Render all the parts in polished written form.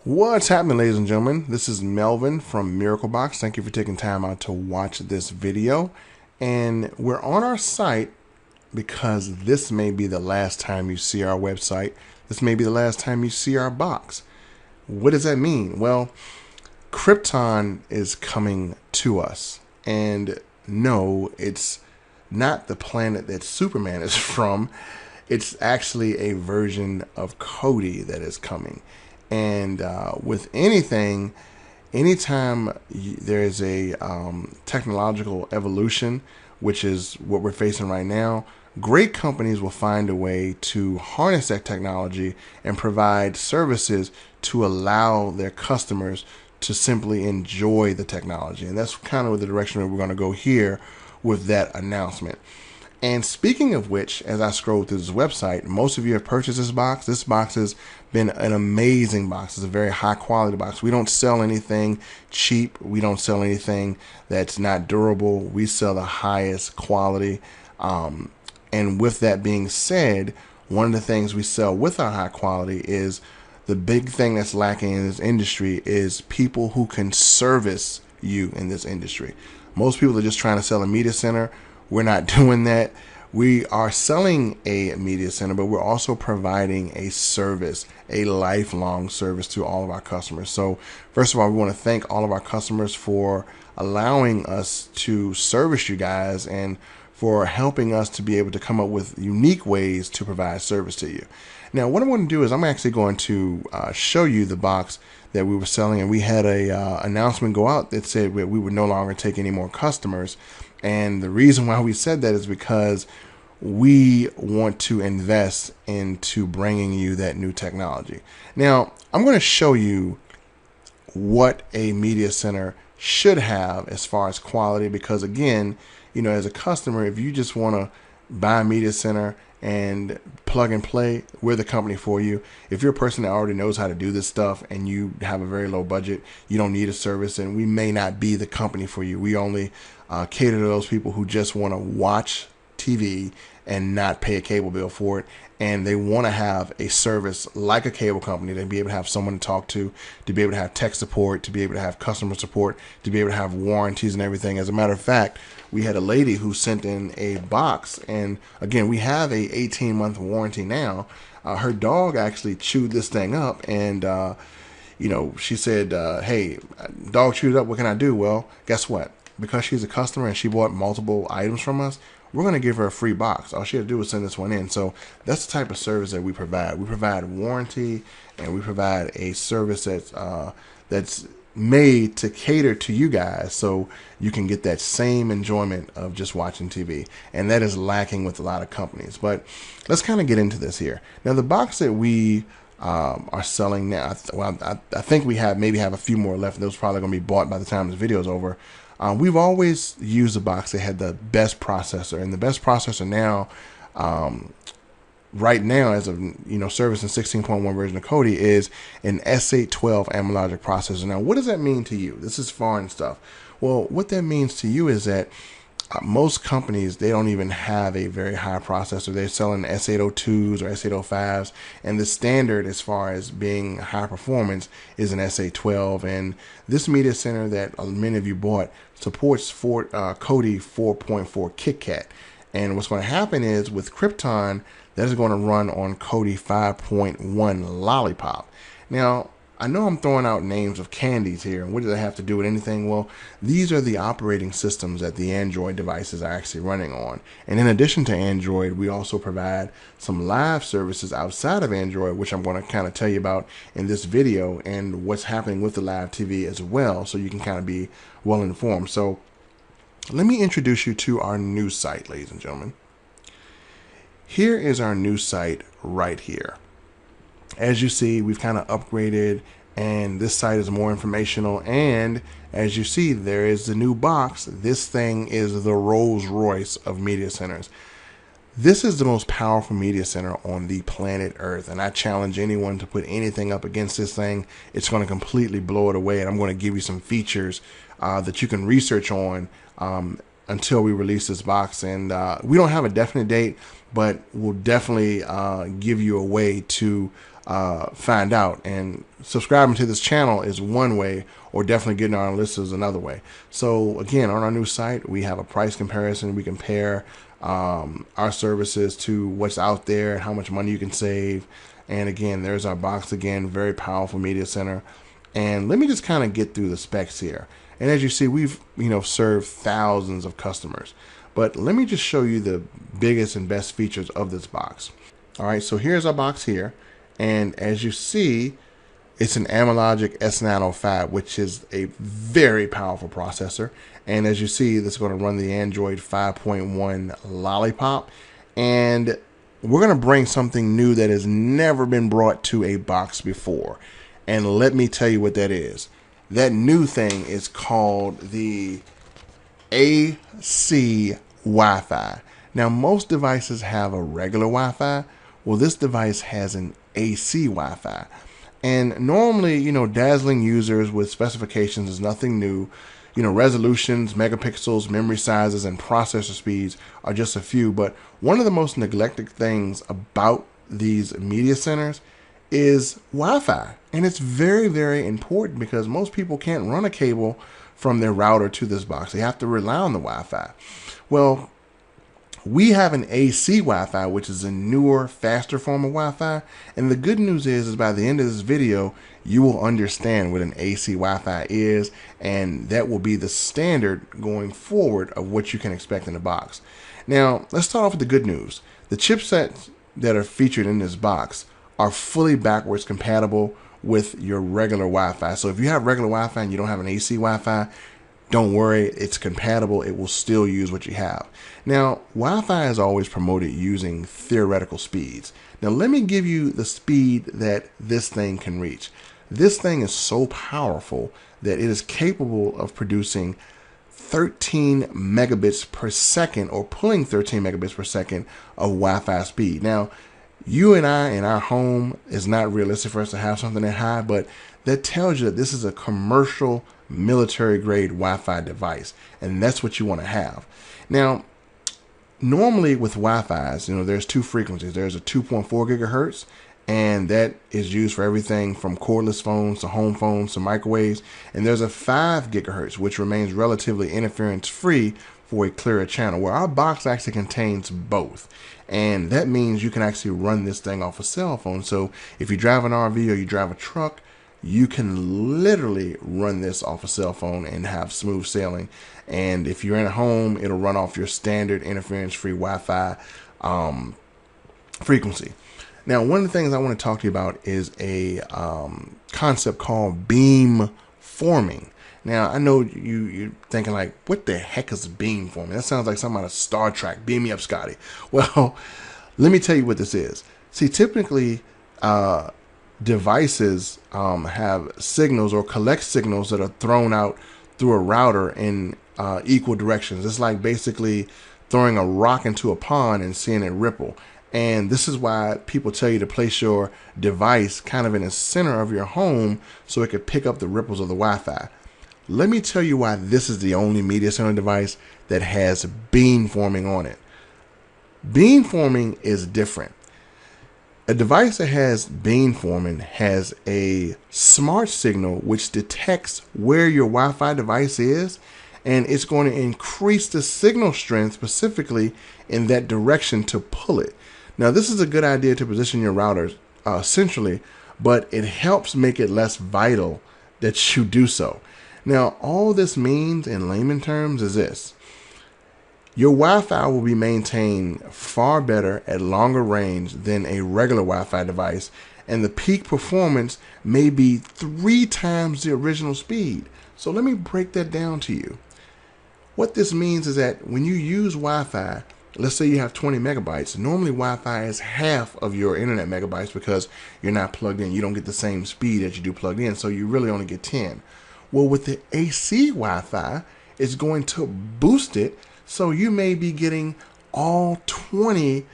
What's happening, ladies and gentlemen? This is Melvin from Miracle Box. Thank you for taking time out to watch this video. And we're on our site because this may be the last time you see our website. This may be the last time you see our box. What does that mean? Well, Krypton is coming to us. And no, it's not the planet that Superman is from. It's actually a version of KODI that is coming. And with anything, anytime there's a technological evolution, which is what we're facing right now, great companies will find a way to harness that technology and provide services to allow their customers to simply enjoy the technology. And that's kind of the direction that we're going to go here with that announcement. And speaking of which, as I scroll through this website, most of you have purchased this box. This box has been an amazing box. It's a very high quality box. We don't sell anything cheap. We don't sell anything that's not durable. We sell the highest quality. And with that being said, one of the things we sell with our high quality is the big thing that's lacking in this industry is people who can service you in this industry. Most people are just trying to sell a media center. We're not doing that. We are selling a media center, but we're also providing a service, a lifelong service to all of our customers. So first of all, we want to thank all of our customers for allowing us to service you guys and for helping us to be able to come up with unique ways to provide service to you. Now, what I'm going to do is I'm actually going to show you the box that we were selling, and we had a announcement go out that said we would no longer take any more customers. And the reason why we said that is because we want to invest into bringing you that new technology. Now, I'm going to show you what a media center should have as far as quality, because again, you know, as a customer, if you just want to buy a media center and plug and play, we're the company for you. If you're a person that already knows how to do this stuff and you have a very low budget, you don't need a service, and we may not be the company for you. We only cater to those people who just want to watch TV and not pay a cable bill for it, and they want to have a service like a cable company to be able to have someone to talk to be able to have tech support, to be able to have customer support, to be able to have warranties and everything. As a matter of fact, we had a lady who sent in a box, and again, we have a 18-month warranty now. Her dog actually chewed this thing up, and you know, she said, hey, dog chewed up, what can I do? Well, guess what? Because she's a customer and she bought multiple items from us, we're going to give her a free box. All she had to do was send this one in. So that's the type of service that we provide. We provide warranty, and we provide a service that's made to cater to you guys so you can get that same enjoyment of just watching TV. And that is lacking with a lot of companies. But let's kind of get into this here. Now, the box that we are selling now, I think we maybe have a few more left. Those are probably going to be bought by the time this video is over. We've always used a box that had the best processor, and the best processor now, right now, as of servicing 16.1 version of KODI, is an S812 AMD processor. Now, what does that mean to you? This is foreign stuff. Well, what that means to you is that most companies, they don't even have a very high processor. They're selling S802s or S805s, and the standard as far as being high performance is an S812. And this media center that many of you bought supports KODI 4.4 KitKat. And what's going to happen is with Krypton, that is going to run on KODI 5.1 Lollipop. Now, I know I'm throwing out names of candies here, and what does that have to do with anything? Well, these are the operating systems that the Android devices are actually running on. And in addition to Android, we also provide some live services outside of Android, which I'm going to kind of tell you about in this video, and what's happening with the live TV as well, so you can kind of be well informed. So let me introduce you to our new site, ladies and gentlemen. Here is our new site right here. As you see, we've kind of upgraded, and this site is more informational. And as you see, there is the new box. This thing is the Rolls Royce of media centers. This is the most powerful media center on the planet Earth, and I challenge anyone to put anything up against this thing. It's going to completely blow it away, and I'm going to give you some features that you can research on until we release this box. And we don't have a definite date, but we'll definitely give you a way to find out. And subscribing to this channel is one way, or definitely getting on our list is another way. So again, on our new site, we have a price comparison. We compare our services to what's out there, how much money you can save. And again, there's our box again, very powerful media center. And let me just kind of get through the specs here. And as you see, we've served thousands of customers. But let me just show you the biggest and best features of this box. All right, so here's our box here. And as you see, it's an Amlogic S905, which is a very powerful processor. And as you see, this is going to run the Android 5.1 Lollipop. And we're going to bring something new that has never been brought to a box before. And let me tell you what that is. That new thing is called the AC Wi-Fi. Now, most devices have a regular Wi-Fi. Well, this device has an AC Wi-Fi. And normally, dazzling users with specifications is nothing new. Resolutions, megapixels, memory sizes, and processor speeds are just a few. But one of the most neglected things about these media centers is Wi-Fi. And it's very, very important because most people can't run a cable from their router to this box. They have to rely on the Wi-Fi. Well, we have an AC Wi-Fi, which is a newer, faster form of Wi-Fi. And the good news is by the end of this video, you will understand what an AC Wi-Fi is, and that will be the standard going forward of what you can expect in the box. Now, let's start off with the good news. The chipsets that are featured in this box are fully backwards compatible with your regular Wi-Fi. So if you have regular Wi-Fi and you don't have an AC Wi-Fi, don't worry, it's compatible. It will still use what you have. Now, Wi-Fi is always promoted using theoretical speeds. Now, let me give you the speed that this thing can reach. This thing is so powerful that it is capable of producing 13 megabits per second, or pulling 13 megabits per second of Wi-Fi speed. Now, you and I in our home is not realistic for us to have something that high, but that tells you that this is a commercial military grade Wi-Fi device, and that's what you want to have. Now, normally with Wi-Fi's, there's two frequencies. There's a 2.4 gigahertz, and that is used for everything from cordless phones to home phones to microwaves. And there's a 5 gigahertz, which remains relatively interference free for a clearer channel, where our box actually contains both. And that means you can actually run this thing off a cell phone. So if you drive an RV or you drive a truck, you can literally run this off a cell phone and have smooth sailing. And if you're in a home, it'll run off your standard interference-free Wi-Fi frequency. Now, one of the things I want to talk to you about is a concept called beam forming. Now, I know you're thinking like, what the heck is beam forming? That sounds like something out of Star Trek. Beam me up, Scotty. Well, let me tell you what this is. See, typically, devices have signals or collect signals that are thrown out through a router in equal directions. It's like basically throwing a rock into a pond and seeing it ripple. And this is why people tell you to place your device kind of in the center of your home so it could pick up the ripples of the Wi-Fi. Let me tell you why this is the only media center device that has beam forming on it. Beam forming is different. A device that has beam forming has a smart signal which detects where your Wi-Fi device is, and it's going to increase the signal strength specifically in that direction to pull it. Now, this is a good idea to position your routers centrally, but it helps make it less vital that you do so. Now, all this means in layman terms is this. Your Wi-Fi will be maintained far better at longer range than a regular Wi-Fi device, and the peak performance may be 3 times the original speed. So let me break that down to you. What this means is that when you use Wi-Fi, let's say you have 20 megabytes, normally Wi-Fi is half of your internet megabytes because you're not plugged in. You don't get the same speed that you do plugged in, so you really only get 10. Well, with the AC Wi-Fi, it's going to boost it, so you may be getting all 20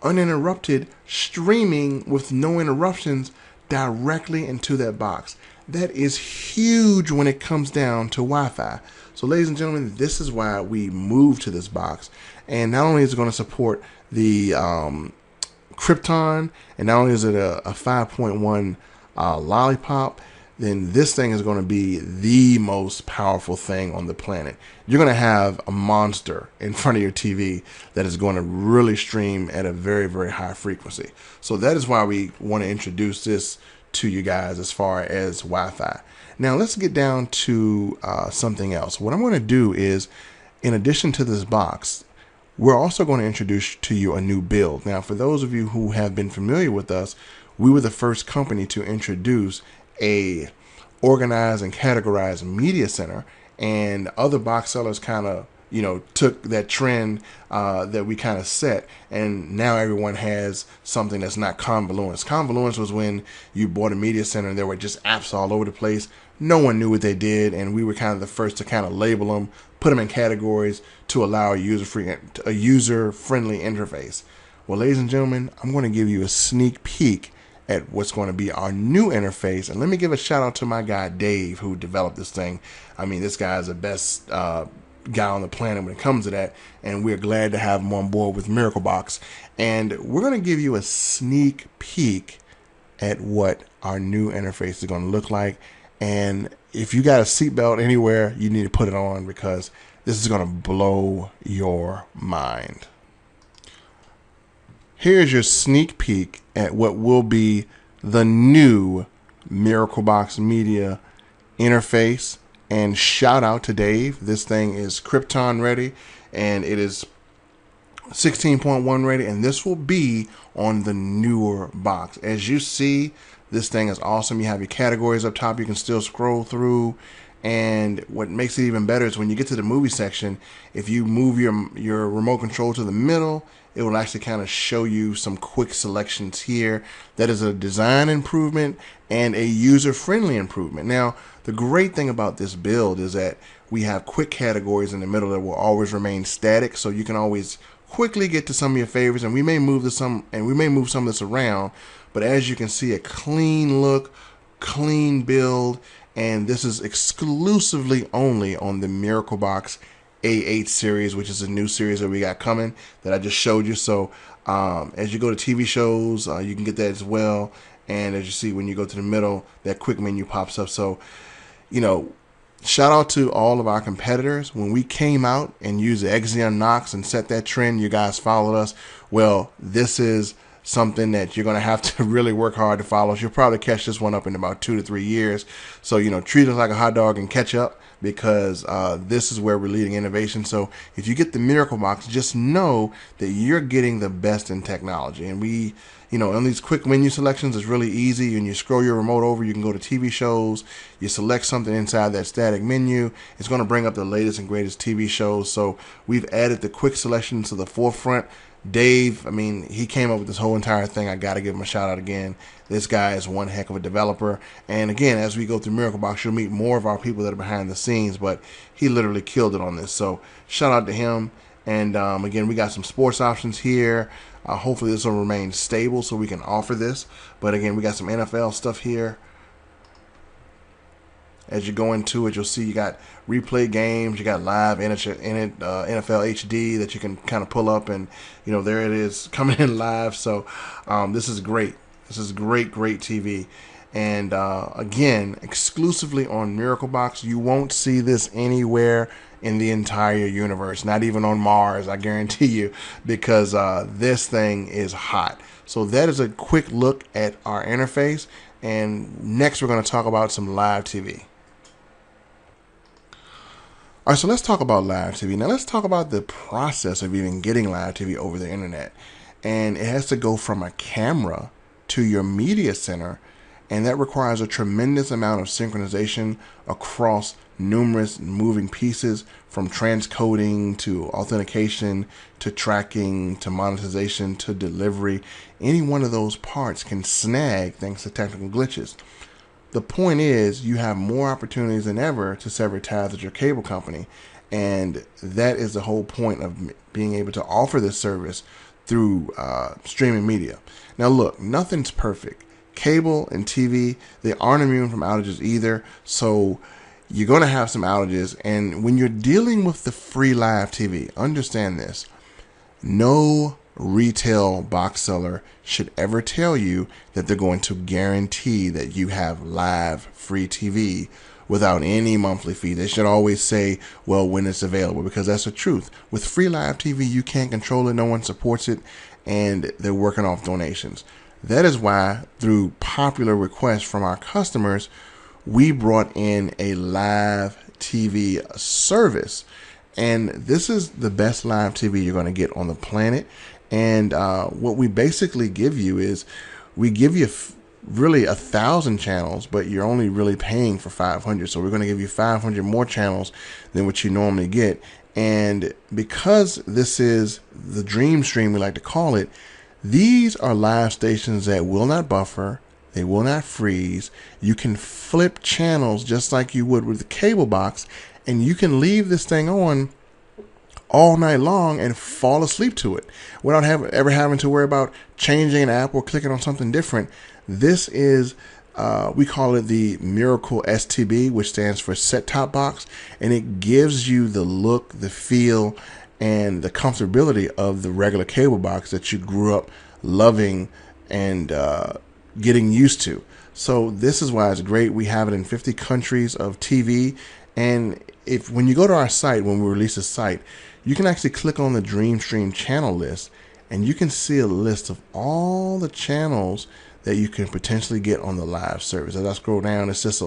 uninterrupted streaming with no interruptions directly into that box. That is huge when it comes down to Wi-Fi. So ladies and gentlemen, this is why we moved to this box. And not only is it going to support the Krypton, and not only is it a 5.1 lollipop, then this thing is going to be the most powerful thing on the planet. You're going to have a monster in front of your TV that is going to really stream at a very, very high frequency. So that is why we want to introduce this to you guys as far as Wi-Fi. Now let's get down to something else. What I'm going to do is, in addition to this box, we're also going to introduce to you a new build. Now, for those of you who have been familiar with us, we were the first company to introduce a organized and categorized media center, and other box sellers kind of took that trend that we kind of set, and now everyone has something that's not convoluence. Convoluence was when you bought a media center and there were just apps all over the place. No one knew what they did, and we were kind of the first to kind of label them, put them in categories to allow a user-friendly interface. Well, ladies and gentlemen, I'm going to give you a sneak peek at what's going to be our new interface. And let me give a shout out to my guy Dave, who developed this thing. I mean, this guy is the best guy on the planet when it comes to that, and we're glad to have him on board with MiracleBox. And we're going to give you a sneak peek at what our new interface is going to look like. And if you got a seatbelt anywhere, you need to put it on, because this is going to blow your mind. Here's your sneak peek at what will be the new MiracleBox Media interface. And shout out to Dave. This thing is Krypton ready, and it is 16.1 ready, and this will be on the newer box. As you see, this thing is awesome. You have your categories up top you can still scroll through. And what makes it even better is when you get to the movie section, if you move your remote control to the middle, it will actually kind of show you some quick selections here. That is a design improvement and a user-friendly improvement. Now, the great thing about this build is that we have quick categories in the middle that will always remain static, so you can always quickly get to some of your favorites, and we may move some of this around. But as you can see, a clean look, clean build, and this is exclusively only on the MiracleBox A8 series, which is a new series that we got coming that I just showed you. So as you go to TV shows, you can get that as well. And as you see, when you go to the middle, that quick menu pops up. So, shout out to all of our competitors. When we came out and used the Xeon Knox and set that trend, you guys followed us. Well, this is something that you're going to have to really work hard to follow. You'll probably catch this one up in about 2 to 3 years. So, treat it like a hot dog and catch up, because this is where we're leading innovation. So if you get the MiracleBox, just know that you're getting the best in technology. And we, on these quick menu selections, it's really easy. When you scroll your remote over, you can go to TV shows, you select something inside that static menu. It's going to bring up the latest and greatest TV shows. So we've added the quick selection to the forefront. Dave, he came up with this whole entire thing. I got to give him a shout out again. This guy is one heck of a developer. And again, as we go through MiracleBox, you'll meet more of our people that are behind the scenes, but he literally killed it on this. So shout out to him. And again, we got some sports options here. Hopefully this will remain stable so we can offer this. But again, we got some NFL stuff here. As you go into it, you'll see you got replay games, you got live NFL HD that you can kind of pull up, and there it is coming in live. So this is great. This is great TV. And again, exclusively on MiracleBox. You won't see this anywhere in the entire universe, not even on Mars, I guarantee you, because this thing is hot. So that is a quick look at our interface. And next we're going to talk about some live TV. All right, so let's talk about live TV. Now let's talk about the process of even getting live TV over the internet. And it has to go from a camera to your media center, and that requires a tremendous amount of synchronization across numerous moving pieces, from transcoding to authentication to tracking to monetization to delivery. Any one of those parts can snag thanks to technical glitches. The point is, you have more opportunities than ever to sever ties with your cable company, and that is the whole point of being able to offer this service through streaming media. Now look, nothing's perfect. cable and TV, they aren't immune from outages either. So you're going to have some outages. And when you're dealing with the free live TV, understand this. No retail box seller should ever tell you that they're going to guarantee that you have live free TV without any monthly fee. They should always say, well, when it's available, because that's the truth. With free live TV, you can't control it. No one supports it, and they're working off donations. That is why, through popular requests from our customers, we brought in a live TV service. And this is the best live TV you're going to get on the planet. And what we basically give you is we give you really 1,000 channels, but you're only really paying for 500. So we're going to give you 500 more channels than what you normally get. And because this is the dream stream, we like to call it, these are live stations that will not buffer. They will not freeze. You can flip channels just like you would with the cable box, and you can leave this thing on all night long and fall asleep to it without ever having to worry about changing an app or clicking on something different. This is, we call it the Miracle STB, which stands for Set Top Box, and it gives you the look, the feel, and the comfortability of the regular cable box that you grew up loving and getting used to. So this is why it's great. We have it in 50 countries of TV. And when you go to our site, when we release a site, you can actually click on the Dream Stream channel list, and you can see a list of all the channels that you can potentially get on the live service. As I scroll down, it's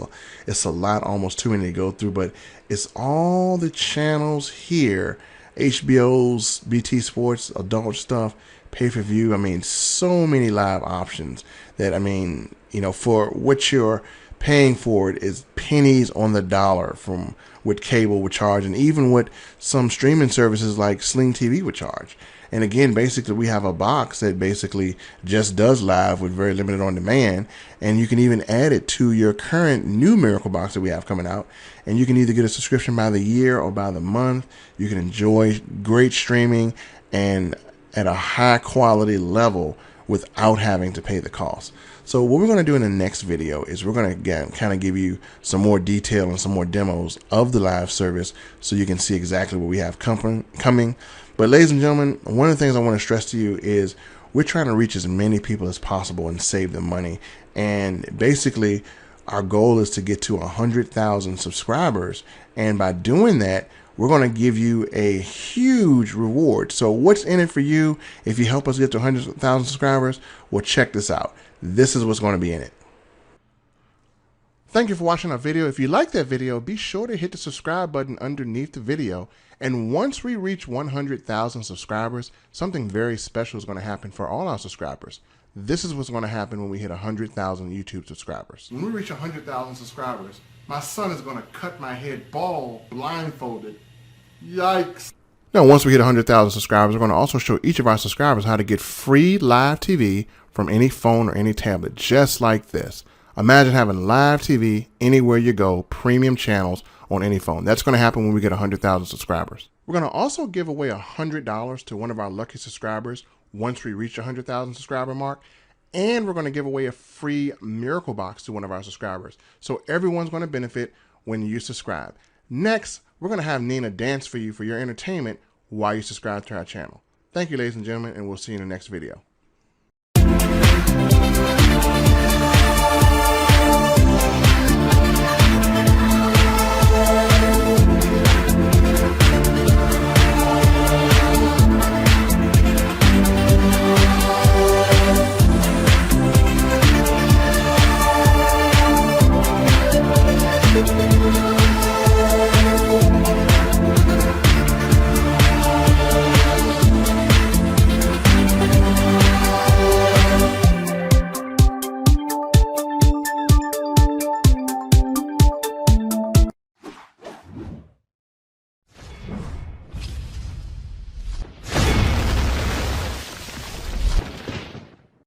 a lot, almost too many to go through, but it's all the channels here. HBO's, BT Sports, adult stuff, pay-per-view. I mean, so many live options that, I mean, you know, for what you're paying for it is pennies on the dollar from what cable would charge, and even what some streaming services like Sling TV would charge. And again, basically, we have a box that basically just does live with very limited on demand. And you can even add it to your current new Miracle box that we have coming out. And you can either get a subscription by the year or by the month. You can enjoy great streaming and at a high quality level without having to pay the cost. So what we're going to do in the next video is we're going to kind of give you some more detail and some more demos of the live service so you can see exactly what we have coming. But ladies and gentlemen, one of the things I want to stress to you is we're trying to reach as many people as possible and save them money. And basically, our goal is to get to 100,000 subscribers. And by doing that, we're going to give you a huge reward. So what's in it for you if you help us get to 100,000 subscribers? Well, check this out. This is what's going to be in it. Thank you for watching our video. If you like that video, be sure to hit the subscribe button underneath the video. And once we reach 100,000 subscribers, something very special is going to happen for all our subscribers. This is what's going to happen when we hit 100,000 YouTube subscribers. When we reach 100,000 subscribers, my son is going to cut my head bald, blindfolded. Yikes. Now, once we hit 100,000 subscribers, we're going to also show each of our subscribers how to get free live TV from any phone or any tablet, just like this. Imagine having live TV anywhere you go, premium channels on any phone. That's going to happen when we get 100,000 subscribers. We're going to also give away $100 to one of our lucky subscribers once we reach 100,000 subscriber mark. And we're going to give away a free Miracle box to one of our subscribers. So everyone's going to benefit when you subscribe. Next, we're going to have Nina dance for you for your entertainment while you subscribe to our channel. Thank you, ladies and gentlemen, and we'll see you in the next video.